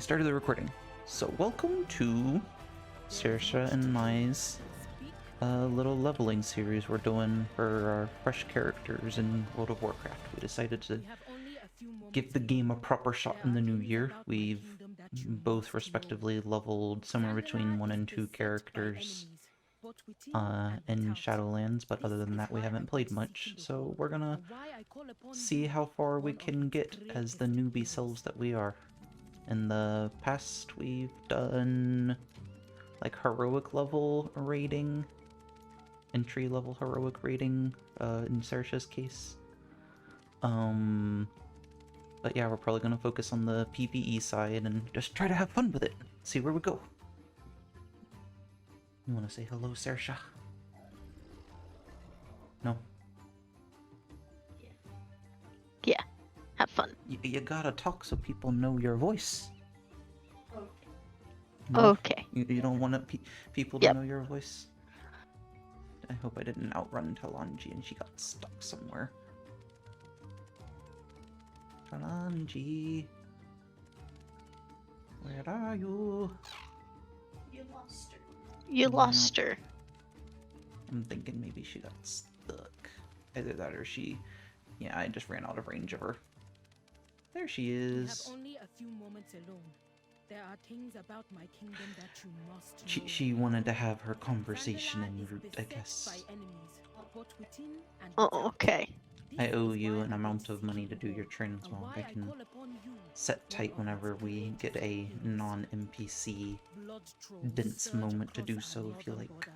started the recording. So welcome to Saoirsae and my's little leveling series we're doing for our fresh characters in World of Warcraft. We decided to give the game a proper shot in the new year. We've both respectively leveled somewhere between 1 and 2 characters in Shadowlands, but other than that we haven't played much, so we're gonna see how far we can get as the newbie selves that we are. In the past, we've done like heroic level rating, entry level heroic rating, in Saoirsae's case. But yeah, we're probably gonna focus on the PvE side and just try to have fun with it. See where we go. You wanna say hello, Saoirsae? No? Yeah, have fun. You gotta talk so people know your voice. No? Okay. You don't want people to know your voice? I hope I didn't outrun Talanji and she got stuck somewhere. Talanji, where are you? You lost her. You lost her. I'm thinking maybe she got stuck. Either that or she... Yeah, I just ran out of range of her. There she is. We have only a few moments alone. There are things about my kingdom that you must know. She wanted to have her conversation en route, I guess. Oh, okay. I owe you an amount of money to do your transmog. I can set tight whenever we get a non-NPC dense moment to do so if you like.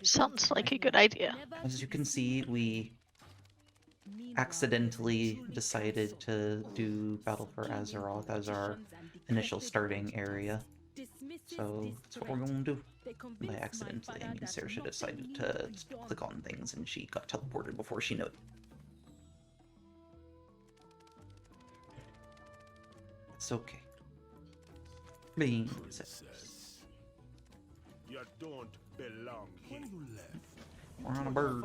Sounds like a good idea. As you can see, we accidentally decided to do Battle for Azeroth as our initial starting area. So that's what we're going to do. By accidentally, I mean Saoirsae decided to click on things and she got teleported before she knew it. It's okay. Being you don't belong here. we're on a bird.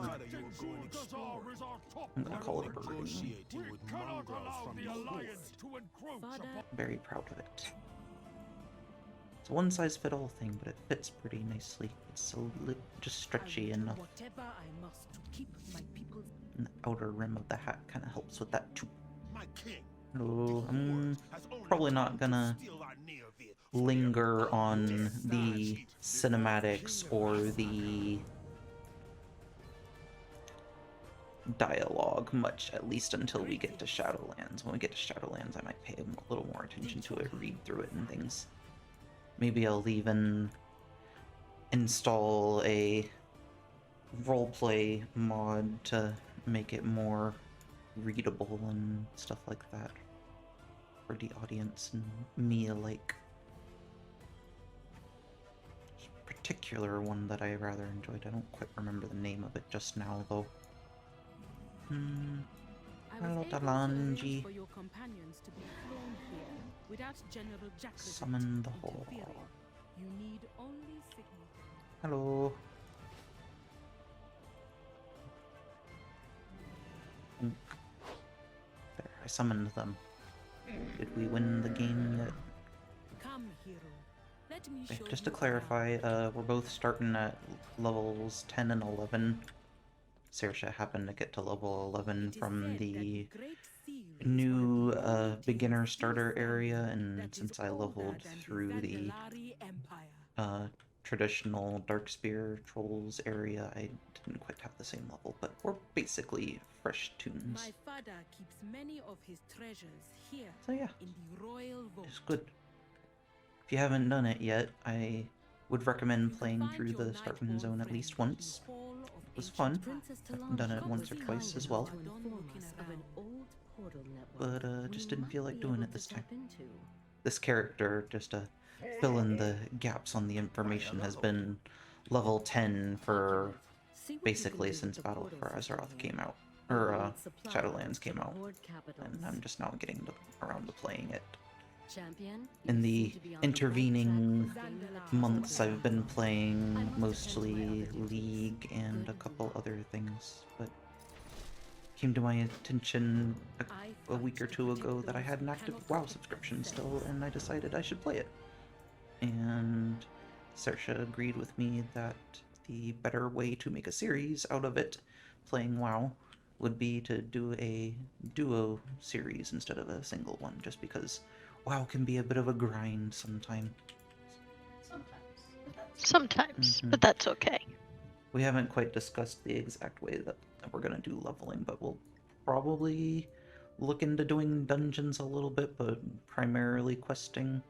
I'm gonna call it a bird. Very proud of it. It's a one-size-fit-all thing, but it fits pretty nicely. It's so just stretchy enough. And the outer rim of the hat kind of helps with that too. So I'm probably not gonna linger on the cinematics or the dialogue much, at least until we get to Shadowlands. When we get to Shadowlands, I might pay a little more attention to it, read through it and things. Maybe I'll even install a roleplay mod to make it more readable and stuff like that for the audience and me alike. There's a particular one that I rather enjoyed. I don't quite remember the name of it just now, though. Hello, Talanji. Summon the whole. Hello. There, I summoned them. Did we win the game yet? Okay, just to clarify, we're both starting at levels 10 and 11. Saoirsae happened to get to level 11 from the new beginner starter area, and since I leveled through the traditional Darkspear Trolls area, I didn't quite have the same level, but we're basically fresh tunes. My father keeps many of his treasures here So yeah, in the royal vault. it's good. If you haven't done it yet, I would recommend playing through the Startman Zone at least once. It was fun. I've done it once or twice as well. But just didn't feel like doing it this time. This character, just to fill in the gaps on the information, has been level 10 for basically since Battle for Azeroth came out. Or Shadowlands came out. And I'm just now getting around to playing it. In the intervening months, I've been playing mostly League and a couple other things, but came to my attention I a week or fight to two protect ago that I those had an who active cannot WoW protect subscription themselves. still, and I decided I should play it. And Saoirsae agreed with me that the better way to make a series out of it, playing WoW, would be to do a duo series instead of a single one, just because WoW can be a bit of a grind sometimes. Sometimes, Mhm. but that's okay. We haven't quite discussed the exact way that we're going to do leveling, but we'll probably look into doing dungeons a little bit, but primarily questing.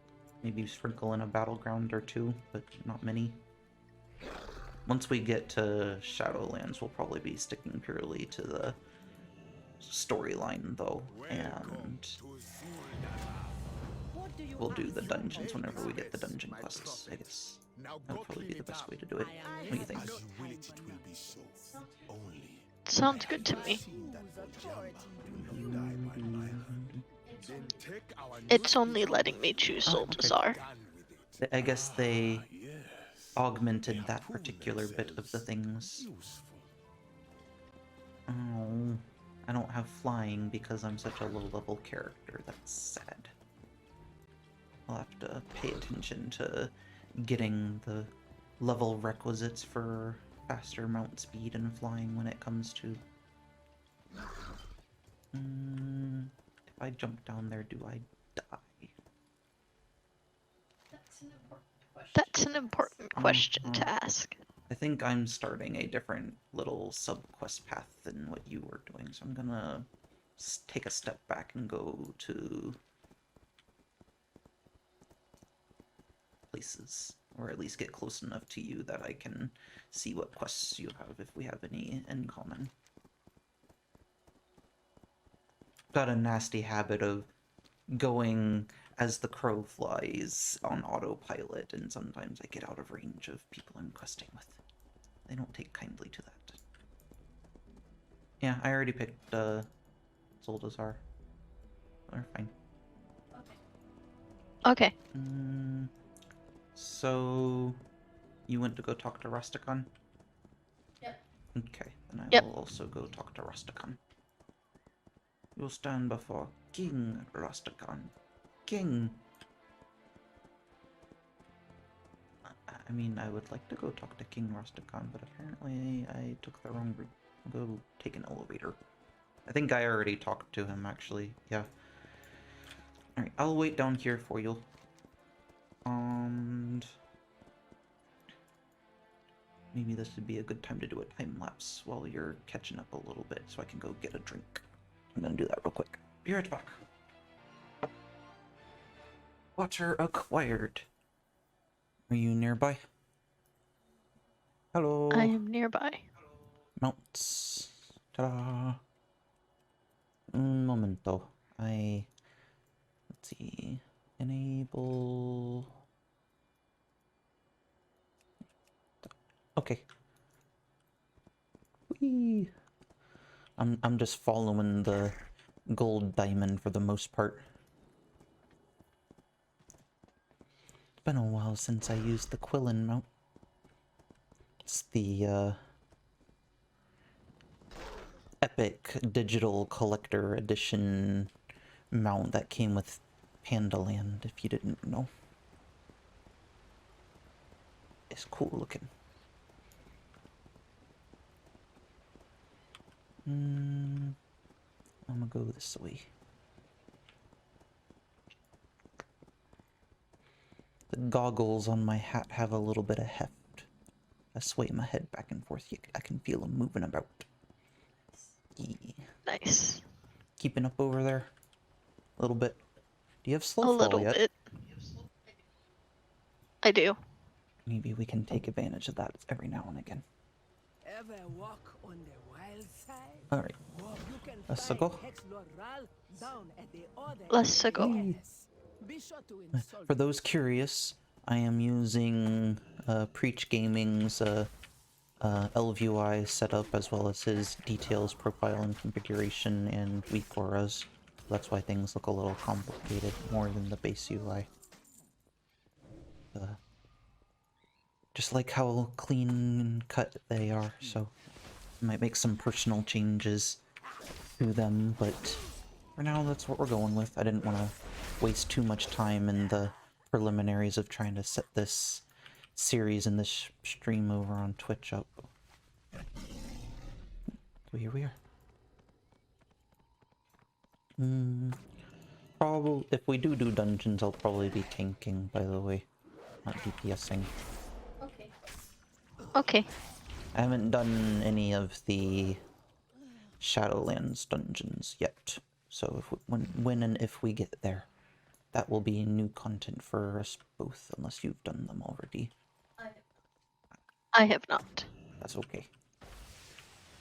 Maybe sprinkle in a battleground or two, but not many. Once we get to Shadowlands, we'll probably be sticking purely to the storyline, though, and What do you we'll do ask the for, dungeons humble whenever we get the Yes, dungeon my quests, I prophet. guess. Now That go would probably be clean the it best up. way to do it. I What do you think? As you will it, it will be so. Only. Sounds good to me. Seen that Ojama will not die by my hand. Then take our It's new only piece of letting me wood choose Oh, and okay. Soldazar. done with it. I guess they Yes. augmented Their that particular bit of the coolness is things. useful. Oh, I don't have flying because I'm such a low-level character. That's sad. I'll have to pay attention to getting the level requisites for faster mount speed and flying when it comes to... if I jump down there, do I die? That's an important question to ask. I think I'm starting a different little sub-quest path than what you were doing, so I'm gonna take a step back and go to places, or at least get close enough to you that I can see what quests you have, if we have any in common. Got a nasty habit of going as the crow flies on autopilot, and sometimes I get out of range of people I'm questing with. They don't take kindly to that. Yeah, I already picked Soldazar. They're fine. Okay. So you went to go talk to Rusticon? Yep. Okay, then I Yep. will also go talk to Rusticon. You'll stand before King Rusticon. King! I mean, I would like to go talk to King Rusticon, but apparently I took the wrong route. I'll go take an elevator. I think I already talked to him, actually. Yeah. Alright, I'll wait down here for you. And... maybe this would be a good time to do a time lapse while you're catching up a little bit so I can go get a drink. I'm gonna do that real quick. Be right back. Water acquired. Are you nearby? Hello. I am nearby. Mounts. Ta-da. Un momento. Let's see. Enable. Okay. Whee. I'm just following the gold diamond for the most part. It's been a while since I used the Quillen mount. It's the epic digital collector edition mount that came with Pandaland, if you didn't know. It's cool looking. I'm gonna go this way. The goggles on my hat have a little bit of heft. I sway my head back and forth. I can feel them moving about. Yeah. Nice. Keeping up over there? A little bit. Do you have A slow fall little yet? bit. I do. Maybe we can take advantage of that every now and again. Ever walk on the wild side? Alright. You can Let's find go. Hexloral down at the other Let's end. go. Yes. Be sure to insult For those curious, I am using Preach Gaming's LVUI setup as well as his details, profile, and configuration and weak auras. That's why things look a little complicated more than the base UI. Just like how clean cut they are, so I might make some personal changes to them, but for now that's what we're going with. I didn't want to waste too much time in the preliminaries of trying to set this series and this stream over on Twitch up. So here we are. Probably, if we do dungeons, I'll probably be tanking, by the way, not DPSing. Okay. Okay. I haven't done any of the Shadowlands dungeons yet, so if when and if we get there, that will be new content for us both, unless you've done them already. I have not. That's okay.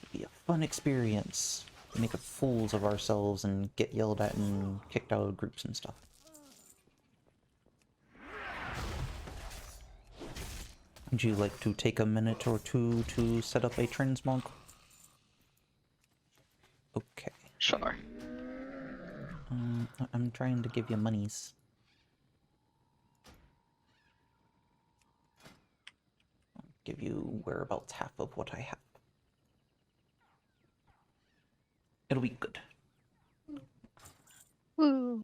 It'll be a fun experience. We make fools of ourselves and get yelled at and kicked out of groups and stuff. Would you like to take a minute or two to set up a transmog? Okay. Sure. I'm trying to give you monies. I'll give you whereabouts half of what I have. It'll be good. Woo.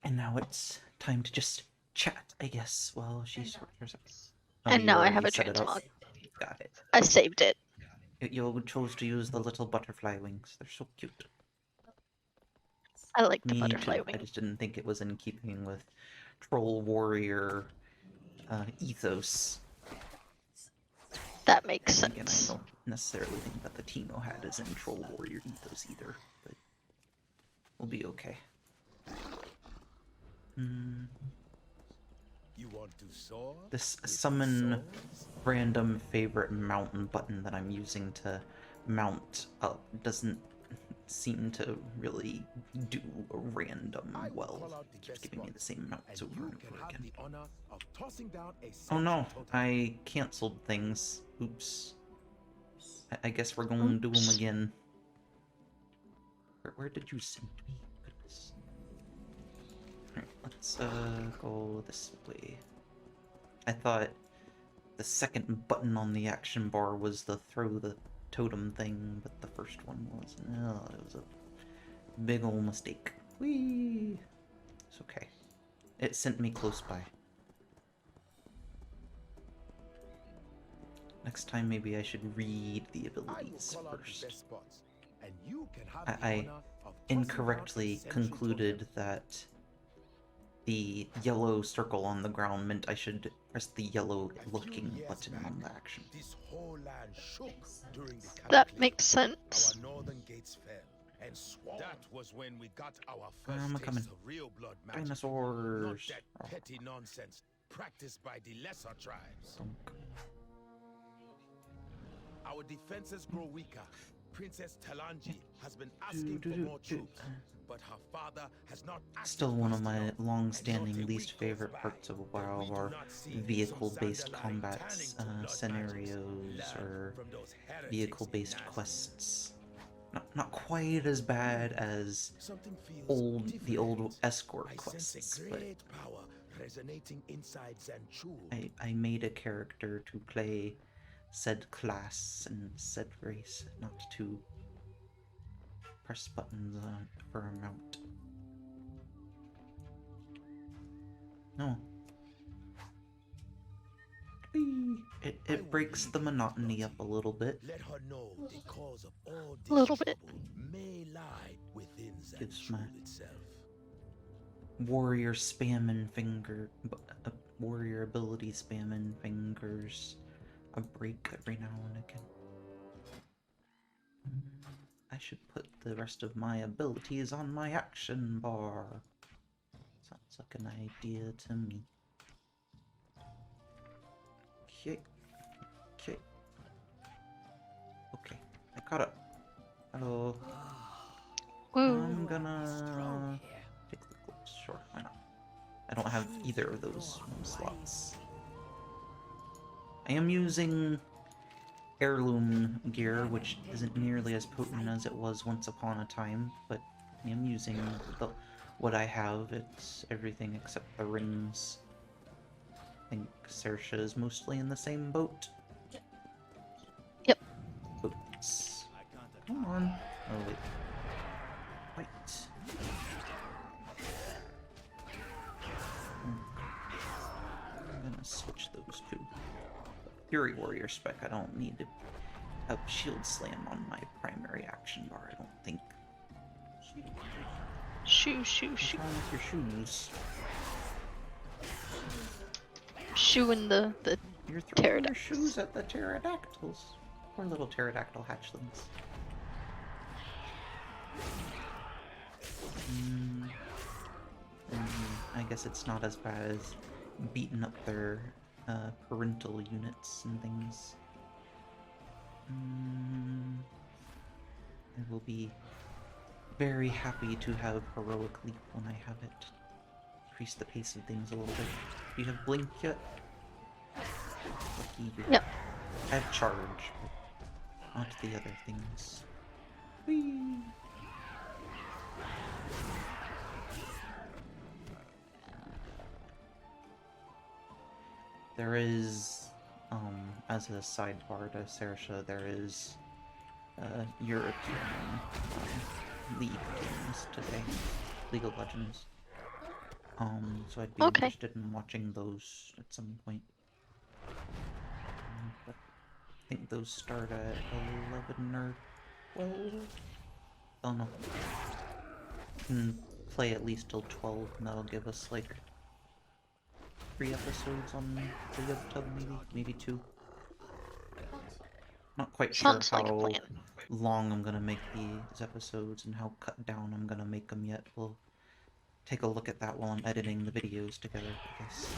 And now it's time to just chat, I guess, while she sorts herself. Oh, And you now I already have a set it up? transmog. Got it. I saved it. You chose to use the little butterfly wings. They're so cute. I like the Me butterfly too. I wing. just didn't think it was in keeping with troll warrior ethos. That makes And again, I sense. don't necessarily think that the Tino hat is in troll warrior ethos either, but we'll be okay. You want to soar? This with summon swords? random favorite mountain button that I'm using to mount up doesn't seem to really do a random I will well. call out the It keeps best giving me the spots, same mounts and over you and can over have again. the honor of tossing down a Oh no, totem. I canceled things. Oops. I guess we're going to do them Oops. again. Where did you send me? Goodness. Alright, let's go this way. I thought the second button on the action bar was the throw the totem thing, but the first one wasn't. Oh, it was a big ol' mistake. Whee! It's okay. It sent me close by. Next time, maybe I should read the I will abilities call out the first. best spots, and you can have the I honor of tossing down a incorrectly sentry concluded totem. that the yellow circle on the ground meant I should press the yellow A few looking years button back, on the action. This whole land shook during the That cataclysm. makes sense. Our northern gates fell and swore. That was when we got our first I'm taste coming. of real blood magic. Not Dinosaurs. that Oh, petty nonsense practiced by the lesser tribes. dunk. Our defenses grow weaker. Princess Talanji has been asking for more troops, but her father has not acted Still one of fast my enough, long-standing and not a least week goes favorite by parts of that WoW we do are not see vehicle-based some combats, turning to blood scenarios, magics or learned from those heretics vehicle-based in Nazgûl. quests. Not quite as bad as Something feels the old different. escort I quests, sense a but great power resonating inside Zanchul. I made a character to play said class and said race, not to press buttons for a mount. No. Whee! It breaks the monotony up a little bit. Let her know the cause of all this A little bit. trouble may lie within Gives Zanchul my- itself. Warrior spamming warrior ability spamming fingers a break every now and again. I should put the rest of my abilities on my action bar. Sounds like an idea to me. Okay. Okay. Okay. I caught up. Hello. Woo. I'm gonna take the clips. Sure, why not? I don't have either of those slots. I am using heirloom gear, which isn't nearly as potent as it was once upon a time, but I am using what I have. It's everything except the rings. I think Saoirsae is mostly in the same boat. Yep. Boats. Come on. Oh wait. Wait. I'm gonna switch those two. Fury Warrior spec, I don't need to have Shield Slam on my primary action bar, I don't think. Shoo, shoo, What's shoo. wrong with your shoes? Shooing the You're throwing your pterodactyls. shoes at the pterodactyls. Poor little pterodactyl hatchlings. I guess it's not as bad as beating up their parental units and things. I will be very happy to have Heroic Leap when I have it. Increase the pace of things a little bit. Do you have Blink yet? Lucky you. Yep. I have Charge, but not the other things. Whee! There is, as a sidebar to Saoirsae, there is European League games today, League of Legends. So I'd be Okay. interested in watching those at some point. But I think those start at 11 or 12. I don't know. We can play at least till 12, and that'll give us like 3 episodes on the Yubtub, maybe 2. Not quite Sounds sure like a how plan. long I'm gonna make these episodes and how cut down I'm gonna make them yet. We'll take a look at that while I'm editing the videos together, I guess.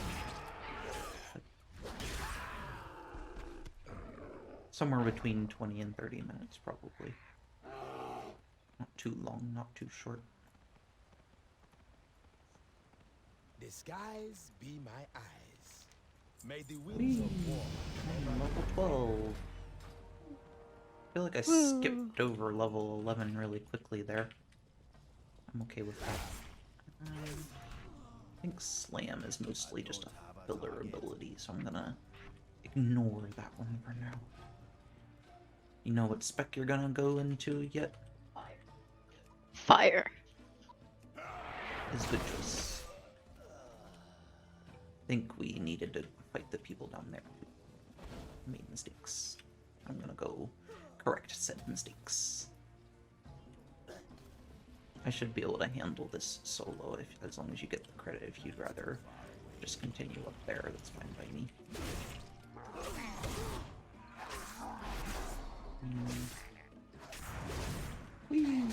But somewhere between 20 and 30 minutes, probably. Not too long, not too short. The skies be my eyes. May the winds of war Level 12. I feel like I skipped over level 11 really quickly there. I'm okay with that. I think Slam is mostly just a filler ability, so I'm gonna ignore that one for now. You know what spec you're gonna go into yet? Fire. Is good choice. I think we needed to fight the people down there who made mistakes. I'm gonna go correct said mistakes. I should be able to handle this solo as long as you get the credit. If you'd rather just continue up there, that's fine by me. Whee!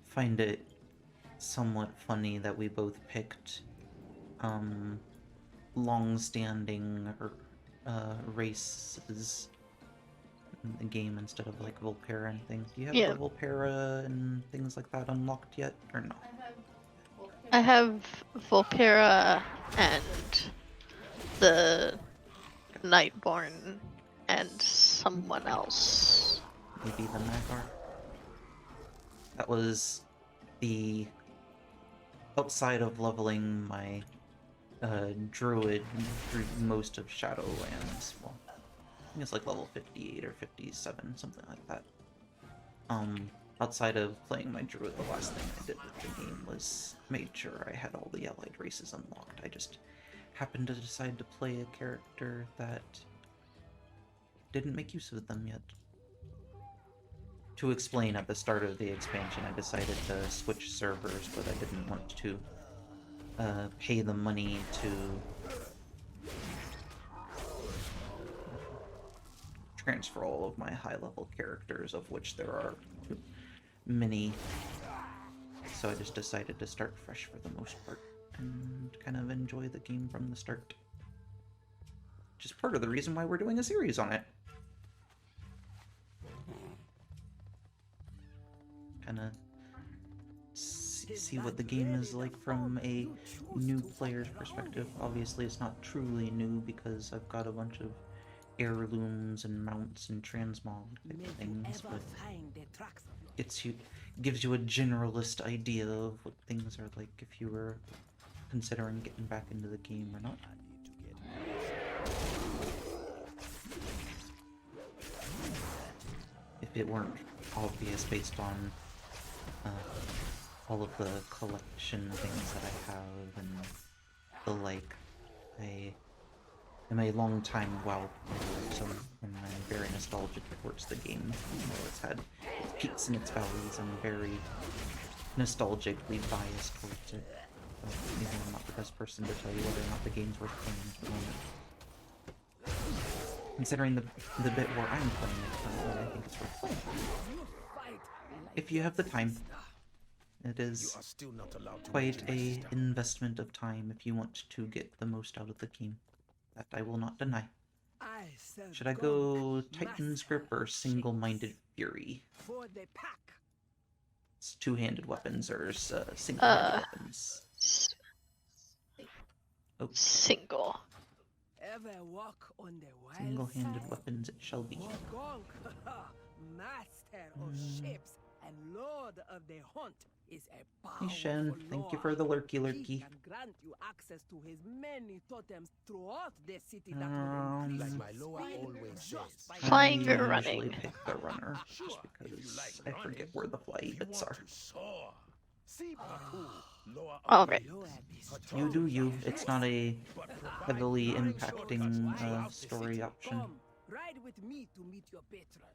Find it somewhat funny that we both picked long-standing races in the game instead of like Volpera and things. Do you have Yeah. the Volpera and things like that unlocked yet, or no? I have Volpera and the Nightborn and someone else. Maybe the Magar? That was the... outside of leveling my druid through most of Shadowlands. Well, I think it's like level 58 or 57, something like that. Outside of playing my druid, the last thing I did with the game was made sure I had all the allied races unlocked. I just happened to decide to play a character that didn't make use of them yet. To explain, at the start of the expansion, I decided to switch servers, but I didn't want to pay the money to transfer all of my high-level characters, of which there are many. So I just decided to start fresh for the most part, and kind of enjoy the game from the start. Which is part of the reason why we're doing a series on it. Kind of see what the game is like from a new player's perspective. Obviously, it's not truly new because I've got a bunch of heirlooms and mounts and transmog type of things, but gives you a generalist idea of what things are like if you were considering getting back into the game or not. it weren't obvious based on all of the collection things that I have and the like. I am a long-time WoW player, so I'm very nostalgic towards the game. You know, it's had its peaks and its valleys. I'm very nostalgically biased towards it. Maybe I'm not the best person to tell you whether or not the game's worth playing at the moment. Considering the bit where I'm playing it currently, I think it's worth playing. If you have the time. It is quite a investment of time if you want to get the most out of the game. That I will not deny. Should I go Titan's Grip or Single-Minded Fury? It's two-handed weapons or single-handed weapons? Oh. Single. Single-handed weapons it shall be. Master of ships and lord of the hunt is a Hey Shen, thank you for the lurky lurky. He can grant you access to his many totems throughout the city that will increase Like my Loa always says. Flying or I usually running? pick the runner, just because I forget where the fly bits are. Alright. You do you. It's not a heavily impacting story option. Ride with me to meet your patron.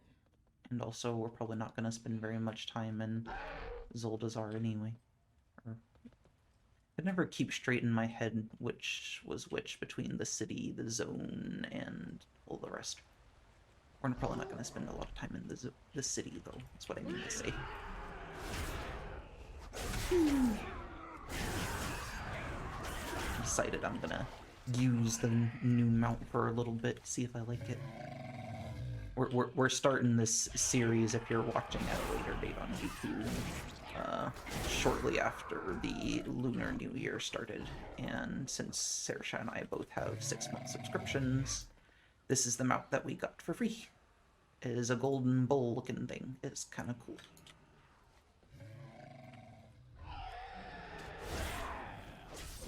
And also, we're probably not going to spend very much time in Zoldazar anyway. I never keep straight in my head which was which between the city, the zone, and all the rest. We're probably not going to spend a lot of time in the city, though. That's what I mean to say. Decided I'm gonna use the new mount for a little bit, see if I like it. We're starting this series, if you're watching at a later date on YouTube, shortly after the Lunar New Year started, and since Saoirsae and I both have 6-month subscriptions, this is the mount that we got for free. It is a golden bowl looking thing. It's kind of cool.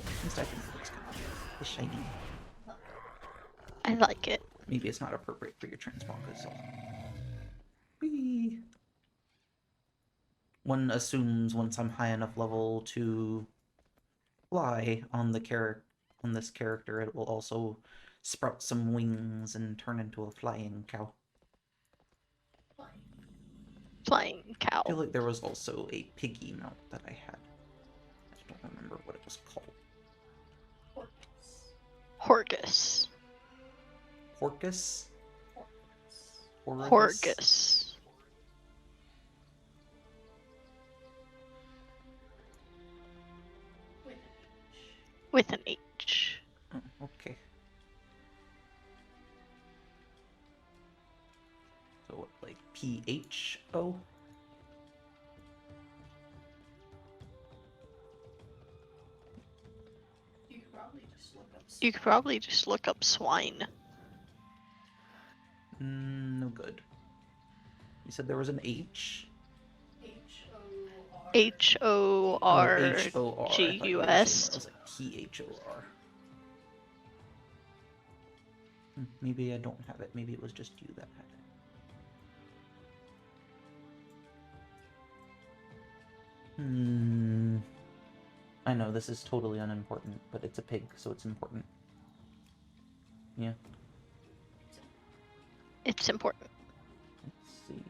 At least I think it looks kind of cool. It's shiny. I like it. Maybe it's not appropriate for your transmog, so. Whee! One assumes once I'm high enough level to fly on this character, it will also sprout some wings and turn into a flying cow. Flying cow. I feel like there was also a piggy mount that I had. I just don't remember what it was called. Horgus. Horcus? Horgus. With an H. Oh, okay. So what, like PHO? You could probably just look up swine. No good. You said there was an H? H-O-R-G-U-S. Oh, H-O-R. I was like P-H-O-R. Maybe I don't have it. Maybe it was just you that had it. I know, this is totally unimportant, but it's a pig, so it's important. Yeah. It's important. Let's see.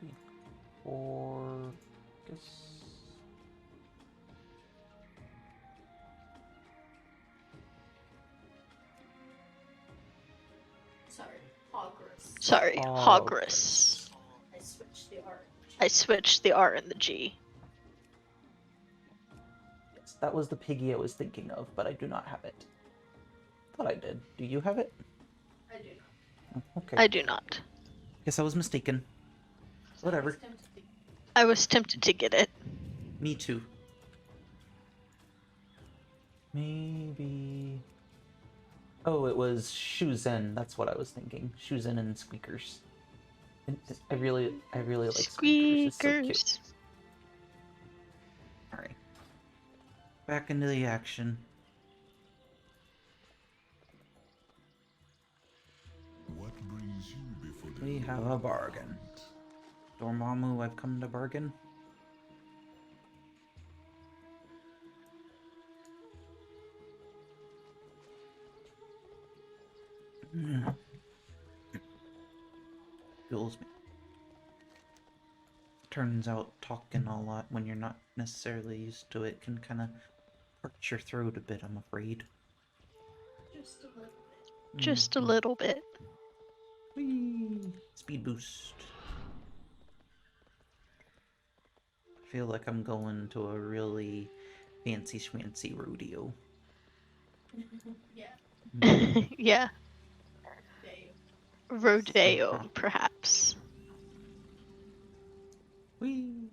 Horgus. Sorry, Hogrus. I switched the R and the G. Yes, that was the piggy I was thinking of, but I do not have it. Thought I did. Do you have it? I do not. Oh, okay. I do not. Guess I was mistaken. Whatever. I was tempted to get it. Me too. Maybe... Oh, it was Shuzen. That's what I was thinking. Shuzen and Squeakers. I really like Squeakers. It's so cute. Alright. Back into the action. What brings you before the We have a bargain. Dormammu, I've come to bargain. Fuels me. Turns out talking a lot when you're not necessarily used to it can kind of hurt your throat a bit, I'm afraid. Just a little bit. Just a little bit. Whee! Speed boost. I feel like I'm going to a really fancy schmancy rodeo. Yeah. Yeah. They Rodeo, perhaps. Whee!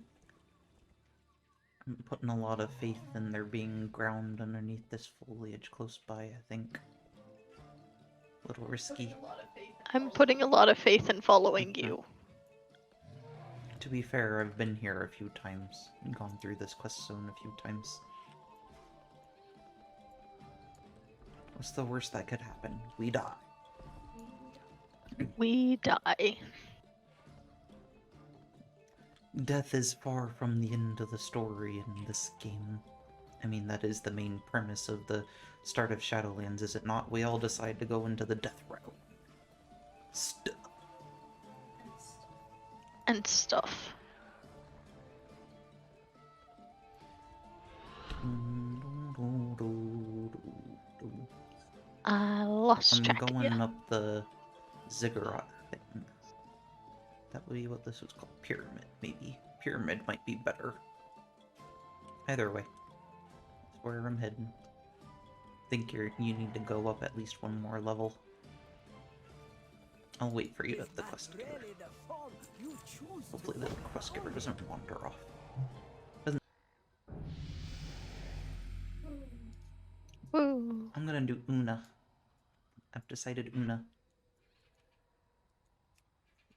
I'm putting a lot of faith in there being ground underneath this foliage close by, I think. A little risky. a lot of faith. I'm putting a lot of faith in following you. To be fair, I've been here a few times and gone through this quest zone a few times. What's the worst that could happen? We die. We die. Death is far from the end of the story in this game. I mean, that is the main premise of the start of Shadowlands, is it not? We all decide to go into the death route. Stuff. And stuff. I lost I'm track of going you. up the ziggurat thing. That would be what this was called. Pyramid, maybe. Pyramid might be better. Either way. That's where I'm heading. Think you need to go up at least one more level. I'll wait for you at the quest giver. Hopefully the quest giver doesn't wander off. Woo. I'm gonna do Una. I've decided Una.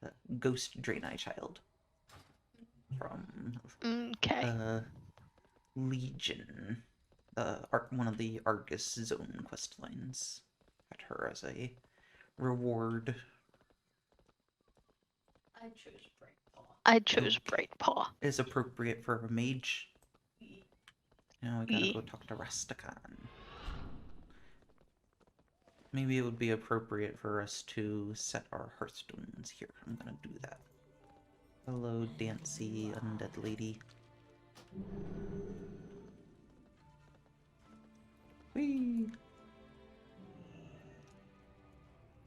The Ghost Draenei Child. From Okay. Legion. One of the Argus Zone quest lines. Got her as a reward. I chose Brightpaw. I chose Brightpaw. Is appropriate for a mage. Now we gotta go talk to Rastakan. Maybe it would be appropriate for us to set our hearthstones here. I'm gonna do that. Hello, Dancy Undead Lady. Whee!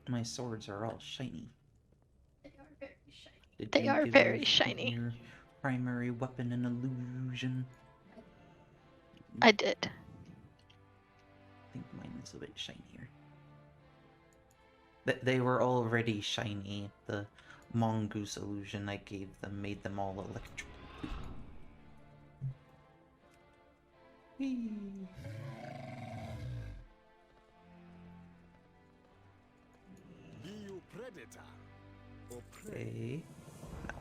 My swords are all shiny. They are very shiny. Did They you are give very your- shiny. Your primary weapon an illusion? I did. I think mine is a bit shinier. They were already shiny. The mongoose illusion I gave them made them all electric. Whee! Be you predator or prey. Okay. Now.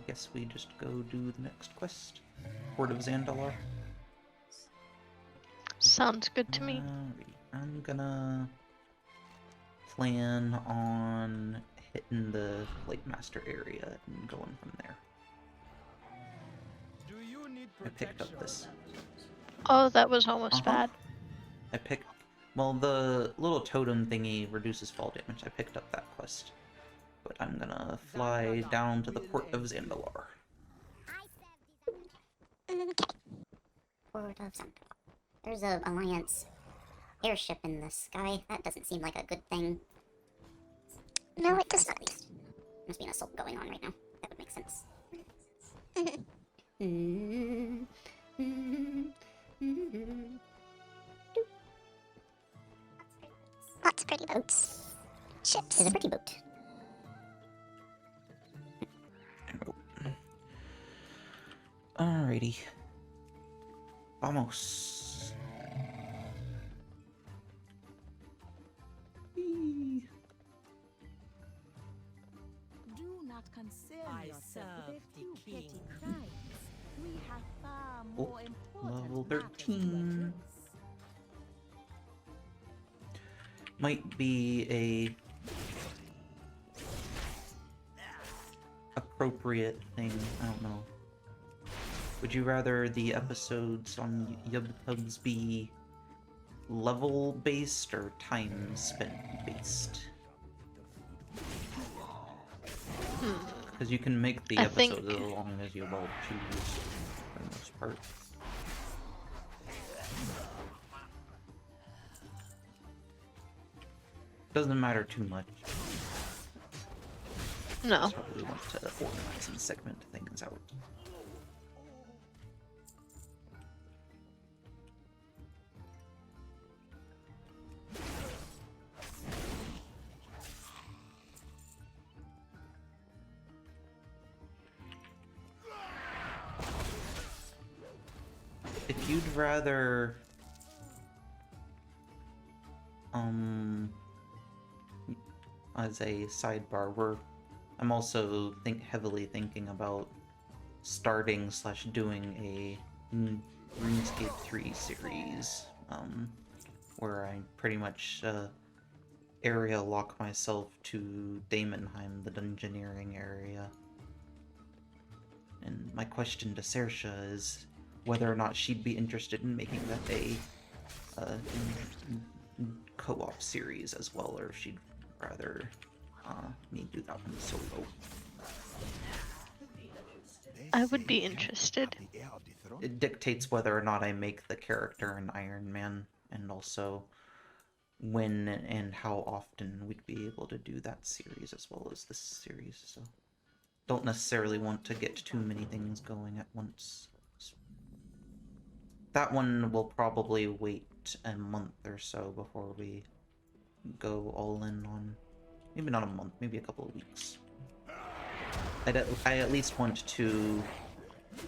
I guess we just go do the next quest. Horde of Zandalar. Sounds good to me. Alrighty. I'm gonna plan on hitting the Lightmaster area and going from there. Do you need I picked up protection? this. Oh, that was almost bad. I picked... Well, the little totem thingy reduces fall damage. I picked up that quest. But I'm gonna fly down to the port of Zandalar. Port of Zandalar. There's a Alliance airship in the sky. That doesn't seem like a good thing. No, it does not. Must be an assault going on right now. That would make sense. Lots of pretty boats. Ships. There's a pretty boat. Alrighty. Vamos. Whee. Do not concern yourself with a few petty king. crimes. We have far Oh, more important level matters to 13. address. Might be a appropriate thing. I don't know. Would you rather the episodes on YubTubs be level-based or time spent-based? Because you can make the I episodes think- as long as you will choose, for the most part. Doesn't matter too much. No. Probably want to organize and segment things out. If you'd rather as a sidebar, I'm also heavily thinking about starting / doing a RuneScape 3 series, where I pretty much area lock myself to Daemonheim, the dungeoneering area. And my question to Saoirsae is whether or not she'd be interested in making that a co-op series as well, or if she'd rather me do that one solo. I would be interested. It dictates whether or not I make the character an Iron Man, and also when and how often we'd be able to do that series as well as this series, so don't necessarily want to get too many things going at once. That one will probably wait a month or so before we go all in on, maybe not a month, maybe a couple of weeks. I at least want to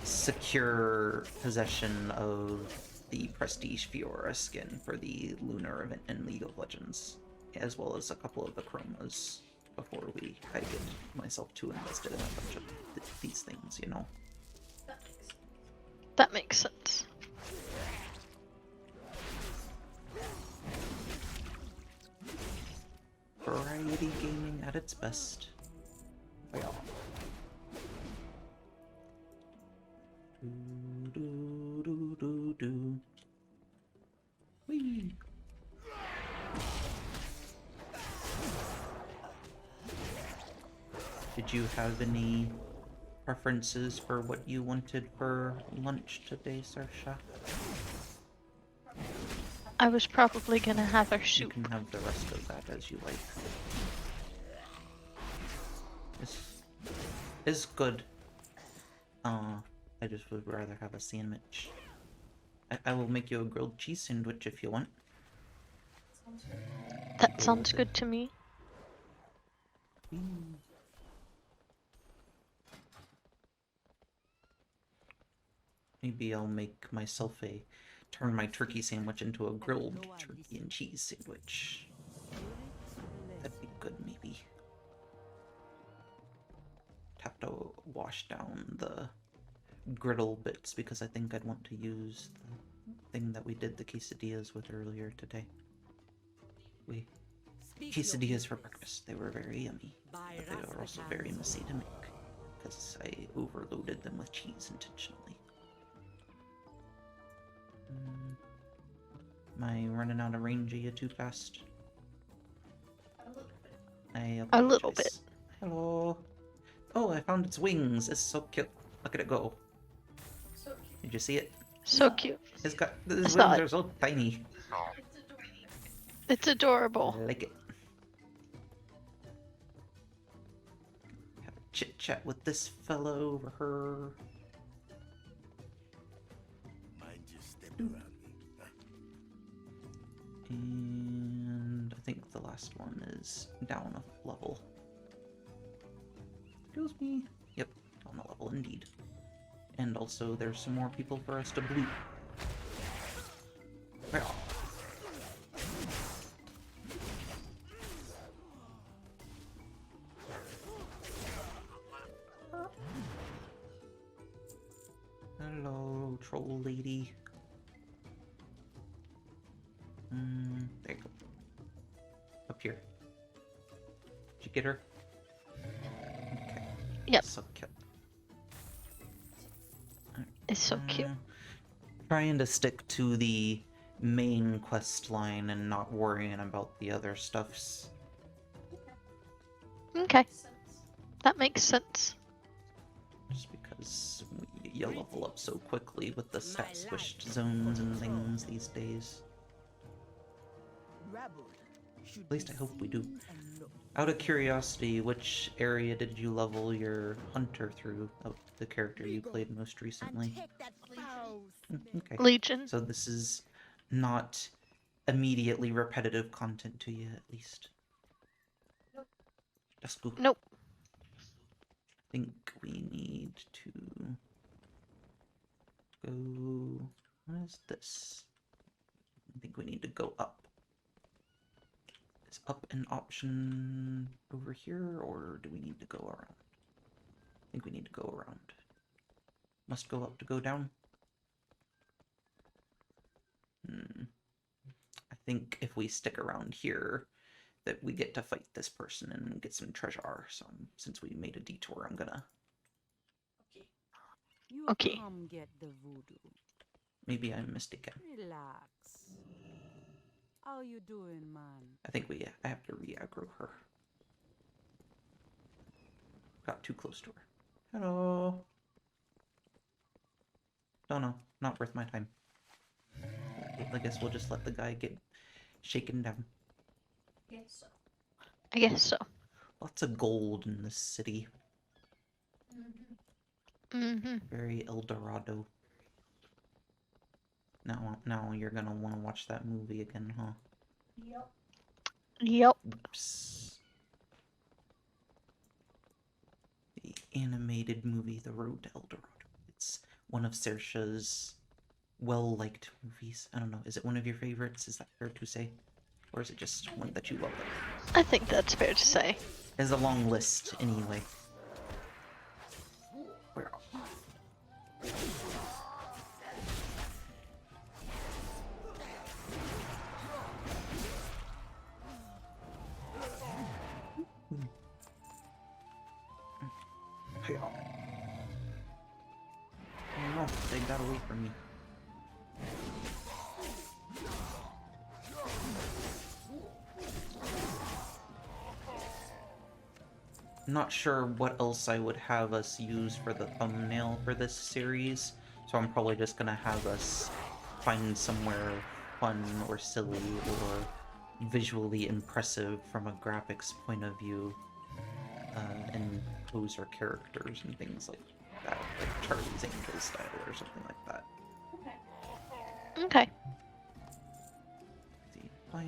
secure possession of the Prestige Fiora skin for the Lunar event in League of Legends, as well as a couple of the chromas before I get myself too invested in a bunch of these things, you know? That makes sense. Variety gaming at its best. Yeah. Do. Whee! Did you have any preferences for what you wanted for lunch today, Saoirsae? I was probably gonna have a You soup. can have the rest of that as you like. It's good. I just would rather have a sandwich. I will make you a grilled cheese sandwich if you want. That sounds good to me. Maybe I'll make myself turn my turkey sandwich into a grilled turkey and cheese sandwich. That'd be good, maybe. Have to wash down the griddle bits because I think I'd want to use the thing that we did the quesadillas with earlier today. Quesadillas for breakfast. They were very yummy, but they were also very messy to make because I overloaded them with cheese intentionally. Am I running out of range of you too fast? A little bit. Hello. Oh, I found its wings. It's so cute. Look at it go. So cute. Did you see it? So cute. Its I wings saw it. are so tiny. It's adorable. I like it. Have a chit chat with this fellow over her. Mind you step around me. And I think the last one is down a level. Excuse me. Yep, down a level indeed. And also there's some more people for us to blue. Well. Hello, troll lady. There you go. Up here. Did you get her? Okay. Yep. So kill. is so cute. Trying to stick to the main quest line and not worrying about the other stuffs. Okay, that makes sense. Just because you level up so quickly with the set switched zones and things these days. At least I hope we do. Out of curiosity, which area did you level your hunter through of the character you played most recently? Okay. Legion. So this is not immediately repetitive content to you, at least. That's cool. Nope. I think we need to go... What is this? I think we need to go up. Is up an option over here, or do we need to go around? I think we need to go around. Must go up to go down? I think if we stick around here, that we get to fight this person and get some treasure. So since we made a detour, I'm gonna... Okay. Come get the voodoo. Maybe I'm mistaken. Relax. How you doing, man? I think I have to re-aggro her. Got too close to her. Hello. No, not worth my time. I guess we'll just let the guy get shaken down. I guess so. Lots of gold in this city. Very El Dorado. Now you're gonna want to watch that movie again, huh? Yep. Oops. The animated movie The Road to El Dorado. It's one of Saoirsae's well-liked movies. I don't know, is it one of your favorites? Is that fair to say? Or is it just one that you love? I think that's fair to say. There's a long list, anyway. Where? Oh no, they got away from me. I'm not sure what else I would have us use for the thumbnail for this series, so I'm probably just gonna have us find somewhere fun or silly or visually impressive from a graphics point of view, and pose our characters and things like that, like Charlie's Angels style or something like that. Okay. See, my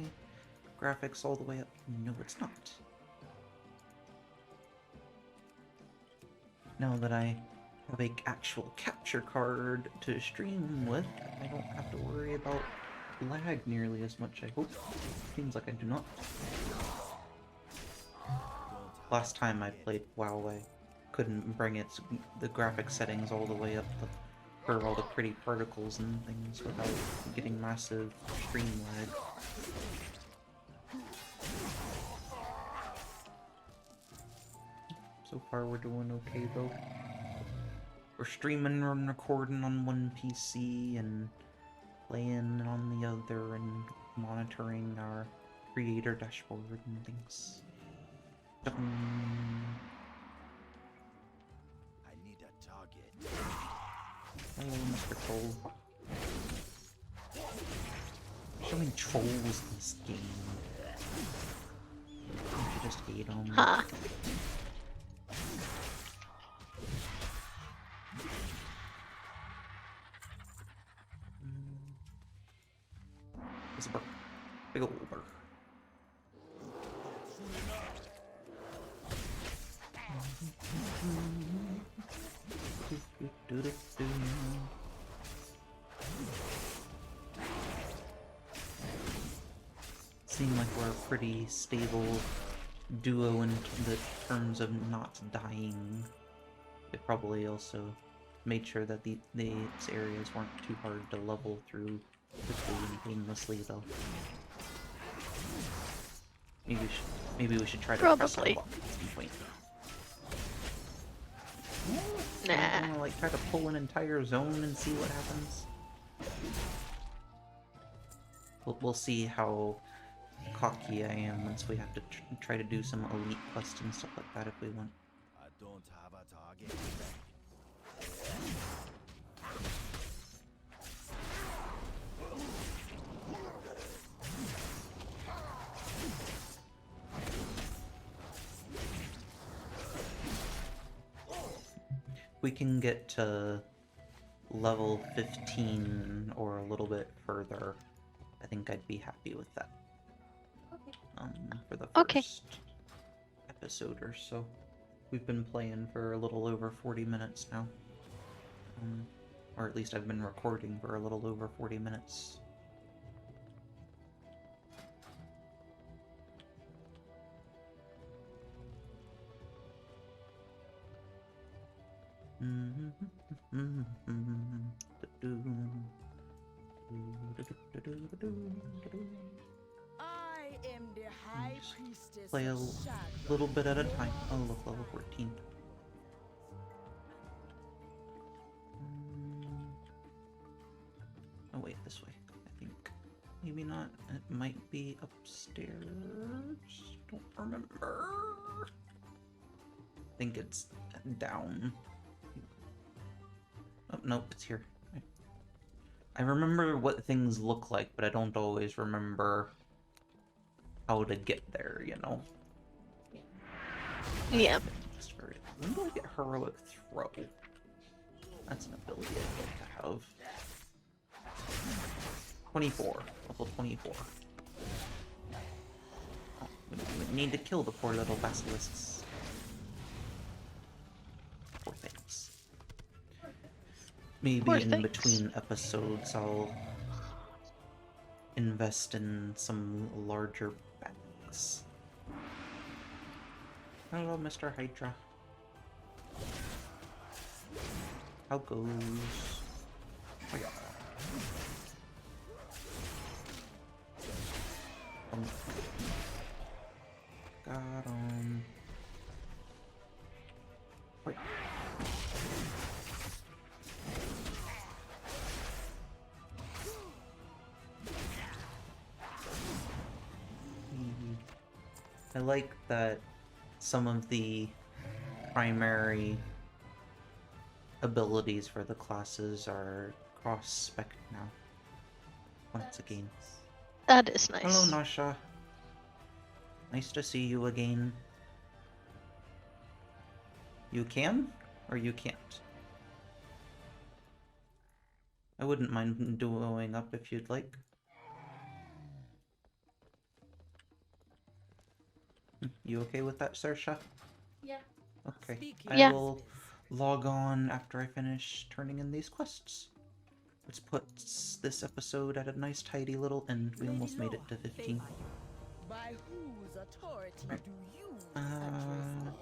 graphics all the way up? No, it's not. Now that I have a actual capture card to stream with, I don't have to worry about lag nearly as much, I hope. Seems like I do not. Last time I played WoW, I couldn't bring the graphic settings all the way up for all the pretty particles and things without getting massive stream lag. So far we're doing okay though. We're streaming and recording on one PC and playing on the other and monitoring our creator dashboard and things. I need a target. Hello, Mr. Troll. So many trolls in this game. Don't you just hate them? Huh. It's a burr. Big ol' burr. Seem like we're a pretty stable duo in the terms of not dying. They probably also made sure that these areas weren't too hard to level through quickly and painlessly, though. Maybe we should try to press our Probably. luck at some point. Nah. wanna like try to pull an entire zone and see what happens? We'll see how cocky I am once we have to try to do some elite quests and stuff like that if we want. I don't have a target. We can get to level 15 or a little bit further. I think I'd be happy with that. For the first episode or so. We've been playing for a little over 40 minutes now. Or at least I've been recording for a little over 40 minutes. I am the high priestess Play a of shadow. little bit at a time. Oh, look, level 14. Oh wait, this way. I think maybe not. It might be upstairs. Don't remember. I think it's down. Oh nope, it's here. I remember what things look like, but I don't always remember how to get there, you know? Yeah. When do I get Heroic Throw? That's an ability I'd like to have. 24. Level 24. Oh, we need to kill the poor little basilisks. Poor things. Maybe Poor in things. between episodes I'll invest in some larger bags. Hello, Mr. Hydra. How goes? Oh, yeah. Got him. Wait. I like that some of the primary abilities for the classes are cross-spec now. Once again. That is nice. Hello, Nasha. Nice to see you again. You can, or you can't? I wouldn't mind duoing up if you'd like. You okay with that, Saoirsae? Yeah. Okay. Yeah. I will log on after I finish turning in these quests. Let's put this episode at a nice tidy little end. We almost made it to 15. By whose authority Right. do you address me?